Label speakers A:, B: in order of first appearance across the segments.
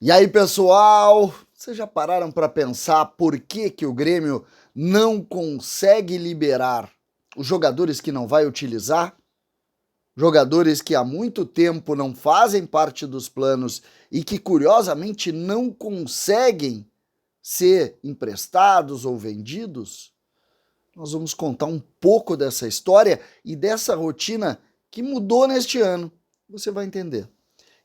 A: E aí, pessoal, vocês já pararam para pensar por que o Grêmio não consegue liberar os jogadores que não vai utilizar? Jogadores que há muito tempo não fazem parte dos planos e que, curiosamente, não conseguem ser emprestados ou vendidos? Nós vamos contar um pouco dessa história e dessa rotina que mudou neste ano. Você vai entender.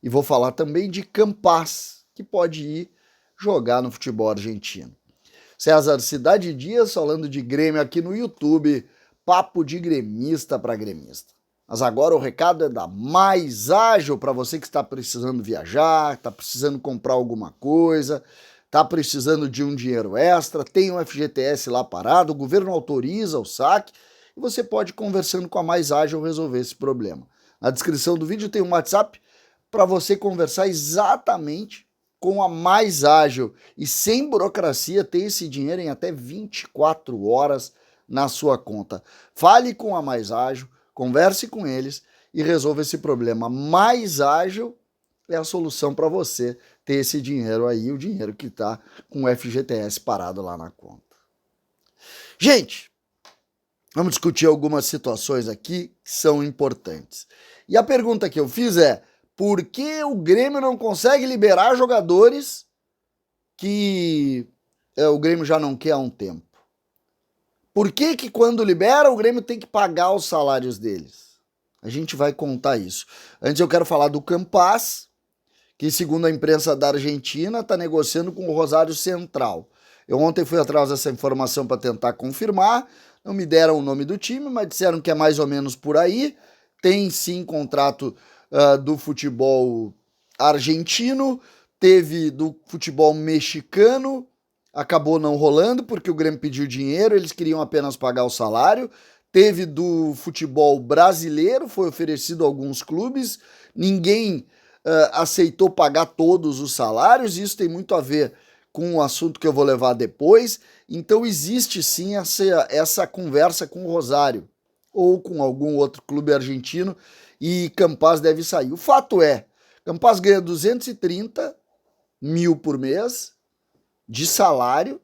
A: E vou falar também de Campas, que pode ir jogar no futebol argentino. César Cidade Dias falando de Grêmio aqui no YouTube, papo de gremista para gremista. Mas agora o recado é da Mais Ágil para você que está precisando viajar, está precisando comprar alguma coisa, está precisando de um dinheiro extra, tem um FGTS lá parado, o governo autoriza o saque e você pode, conversando com a Mais Ágil, resolver esse problema. Na descrição do vídeo tem um WhatsApp para você conversar exatamente com a Mais Ágil e sem burocracia ter esse dinheiro em até 24 horas na sua conta. Fale com a Mais Ágil, converse com eles e resolva esse problema. Mais Ágil é a solução para você ter esse dinheiro aí, o dinheiro que está com o FGTS parado lá na conta. Gente, vamos discutir algumas situações aqui que são importantes. E a pergunta que eu fiz é: por que o Grêmio não consegue liberar jogadores que o Grêmio já não quer há um tempo? Por que quando libera o Grêmio tem que pagar os salários deles? A gente vai contar isso. Antes eu quero falar do Campas, que segundo a imprensa da Argentina está negociando com o Rosário Central. Eu ontem fui atrás dessa informação para tentar confirmar, não me deram o nome do time, mas disseram que é mais ou menos por aí. Tem sim contrato do futebol argentino, teve do futebol mexicano, acabou não rolando porque o Grêmio pediu dinheiro, eles queriam apenas pagar o salário. Teve do futebol brasileiro, foi oferecido a alguns clubes, ninguém aceitou pagar todos os salários, isso tem muito a ver com o assunto que eu vou levar depois. Então existe sim essa conversa com o Rosário ou com algum outro clube argentino e Campas deve sair. O fato é, Campas ganha 230 mil por mês de salário,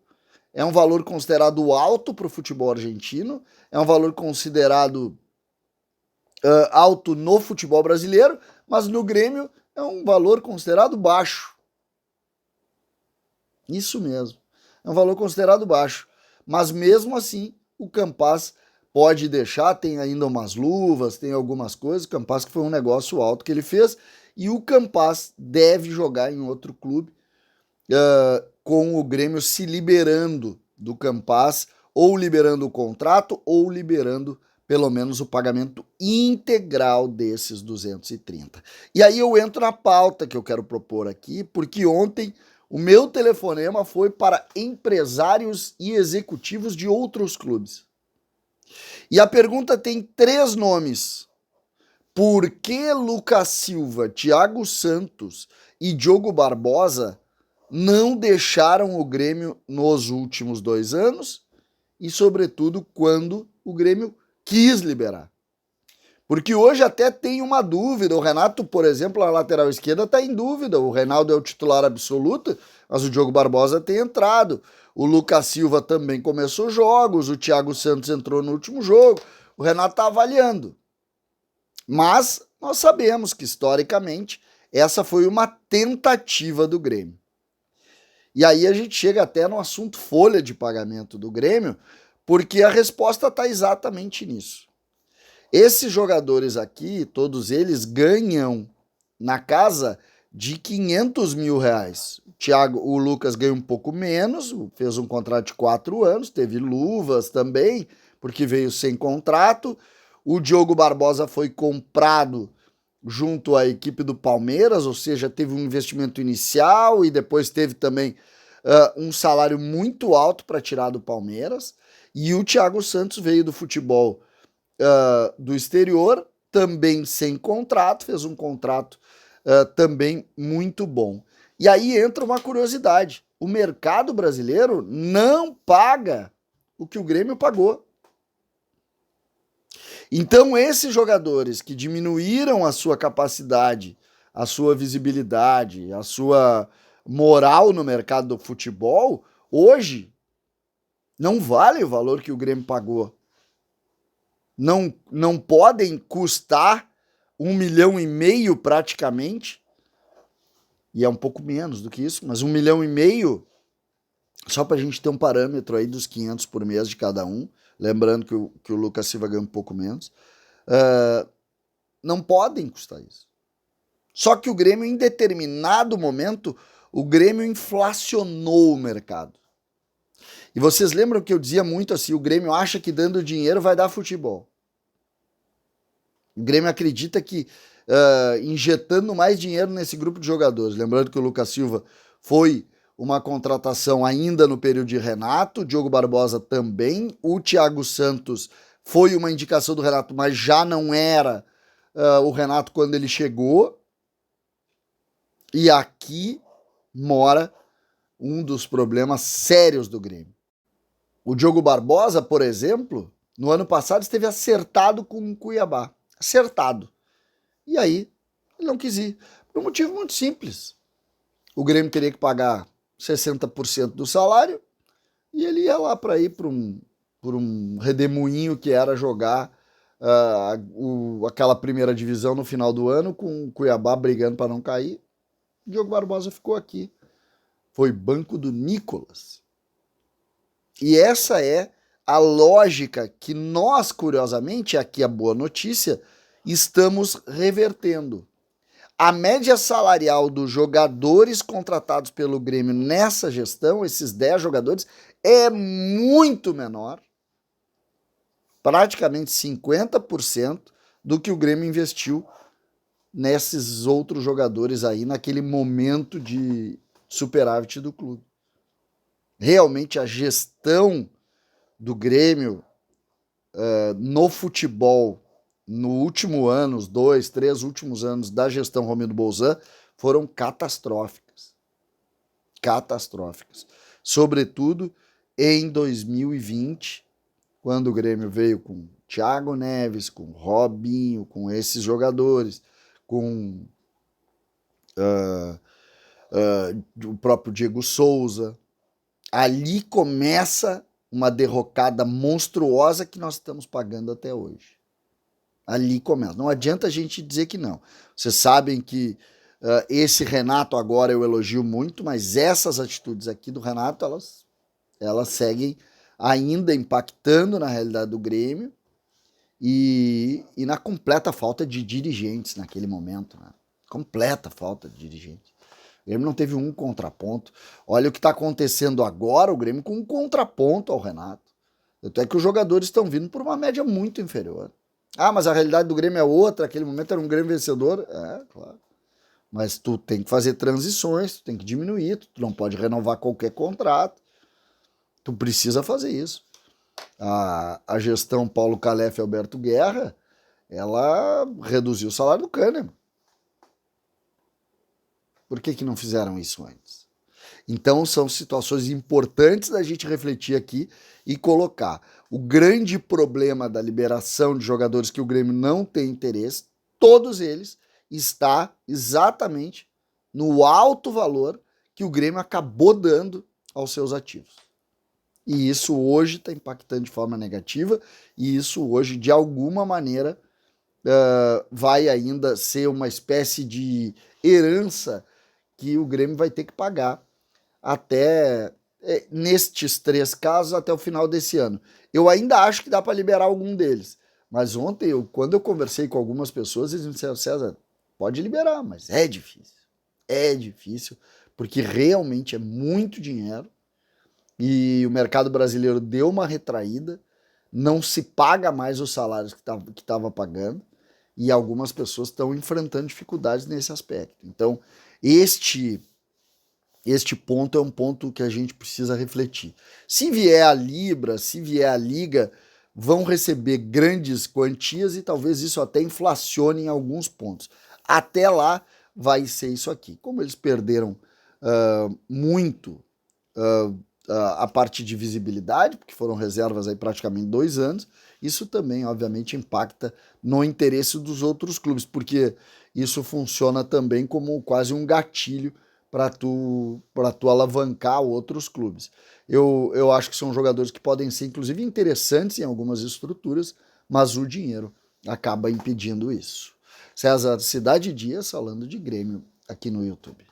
A: é um valor considerado alto para o futebol argentino, é um valor considerado alto no futebol brasileiro, mas no Grêmio é um valor considerado baixo. Isso mesmo, é um valor considerado baixo. Mas mesmo assim, o Campas pode deixar, tem ainda umas luvas, tem algumas coisas. O Campas que foi um negócio alto que ele fez, e o Campas deve jogar em outro clube, com o Grêmio se liberando do Campas, ou liberando o contrato, ou liberando pelo menos o pagamento integral desses 230. E aí eu entro na pauta que eu quero propor aqui, porque ontem o meu telefonema foi para empresários e executivos de outros clubes. E a pergunta tem 3 nomes. Por que Lucas Silva, Thiago Santos e Diogo Barbosa não deixaram o Grêmio nos últimos 2 anos e, sobretudo, quando o Grêmio quis liberar? Porque hoje até tem uma dúvida. O Renato, por exemplo, na lateral esquerda está em dúvida. O Reinaldo é o titular absoluto, mas o Diogo Barbosa tem entrado. O Lucas Silva também começou jogos, o Thiago Santos entrou no último jogo. O Renato está avaliando. Mas nós sabemos que, historicamente, essa foi uma tentativa do Grêmio. E aí a gente chega até no assunto folha de pagamento do Grêmio, porque a resposta está exatamente nisso. Esses jogadores aqui, todos eles ganham na casa de 500 mil reais. O Lucas ganha um pouco menos, fez um contrato de 4 anos, teve luvas também, porque veio sem contrato. O Diogo Barbosa foi comprado junto à equipe do Palmeiras, ou seja, teve um investimento inicial e depois teve também um salário muito alto para tirar do Palmeiras. E o Thiago Santos veio do futebol do exterior, também sem contrato, fez um contrato também muito bom. E aí entra uma curiosidade: o mercado brasileiro não paga o que o Grêmio pagou. Então esses jogadores que diminuíram a sua capacidade, a sua visibilidade, a sua moral no mercado do futebol, hoje não vale o valor que o Grêmio pagou. Não podem custar 1,5 milhão praticamente, e é um pouco menos do que isso, mas 1,5 milhão, só para a gente ter um parâmetro aí dos 500 por mês de cada um, lembrando que o Lucas Silva ganha um pouco menos, não podem custar isso. Só que o Grêmio, em determinado momento, o Grêmio inflacionou o mercado. E vocês lembram que eu dizia muito assim, o Grêmio acha que dando dinheiro vai dar futebol. O Grêmio acredita que injetando mais dinheiro nesse grupo de jogadores, lembrando que o Lucas Silva foi uma contratação ainda no período de Renato, o Diogo Barbosa também, o Thiago Santos foi uma indicação do Renato, mas já não era o Renato quando ele chegou. E aqui mora um dos problemas sérios do Grêmio. O Diogo Barbosa, por exemplo, no ano passado esteve acertado com o Cuiabá. Acertado. E aí, ele não quis ir. Por um motivo muito simples. O Grêmio teria que pagar 60% do salário e ele ia lá para ir por um redemoinho que era jogar aquela primeira divisão no final do ano com o Cuiabá brigando para não cair. O Diogo Barbosa ficou aqui. Foi banco do Nicolas. E essa é a lógica que nós, curiosamente, aqui a boa notícia, estamos revertendo. A média salarial dos jogadores contratados pelo Grêmio nessa gestão, esses 10 jogadores, é muito menor, praticamente 50% do que o Grêmio investiu nesses outros jogadores aí, naquele momento de superávit do clube. Realmente a gestão do Grêmio no futebol no último ano, os 2, 3 últimos anos da gestão Romildo Bolzan foram catastróficas. Catastróficas. Sobretudo em 2020, quando o Grêmio veio com Thiago Neves, com Robinho, com esses jogadores, com o próprio Diego Souza. Ali começa uma derrocada monstruosa que nós estamos pagando até hoje. Ali começa. Não adianta a gente dizer que não. Vocês sabem que esse Renato agora eu elogio muito, mas essas atitudes aqui do Renato, elas seguem ainda impactando na realidade do Grêmio e na completa falta de dirigentes naquele momento. Né? Completa falta de dirigentes. O Grêmio não teve um contraponto. Olha o que está acontecendo agora, o Grêmio com um contraponto ao Renato. Tanto é que os jogadores estão vindo por uma média muito inferior. Ah, mas a realidade do Grêmio é outra, aquele momento era um Grêmio vencedor. É, claro. Mas tu tem que fazer transições, tu tem que diminuir, tu não pode renovar qualquer contrato. Tu precisa fazer isso. A gestão Paulo Calef e Alberto Guerra, ela reduziu o salário do Kahneman. Por que não fizeram isso antes? Então são situações importantes da gente refletir aqui e colocar. O grande problema da liberação de jogadores que o Grêmio não tem interesse, todos eles, está exatamente no alto valor que o Grêmio acabou dando aos seus ativos. E isso hoje está impactando de forma negativa e isso hoje, de alguma maneira, vai ainda ser uma espécie de herança que o Grêmio vai ter que pagar até, nestes 3 casos, até o final desse ano. Eu ainda acho que dá para liberar algum deles, mas ontem, quando eu conversei com algumas pessoas, eles me disseram, César, pode liberar, mas é difícil, porque realmente é muito dinheiro e o mercado brasileiro deu uma retraída, não se paga mais os salários que estava pagando e algumas pessoas estão enfrentando dificuldades nesse aspecto. Então, este ponto é um ponto que a gente precisa refletir. Se vier a Libra, se vier a Liga, vão receber grandes quantias e talvez isso até inflacione em alguns pontos. Até lá vai ser isso aqui. Como eles perderam muito a parte de visibilidade, porque foram reservas aí praticamente 2 anos, isso também, obviamente, impacta no interesse dos outros clubes, porque isso funciona também como quase um gatilho para tu alavancar outros clubes. Eu acho que são jogadores que podem ser, inclusive, interessantes em algumas estruturas, mas o dinheiro acaba impedindo isso. César Cidade Dias falando de Grêmio aqui no YouTube.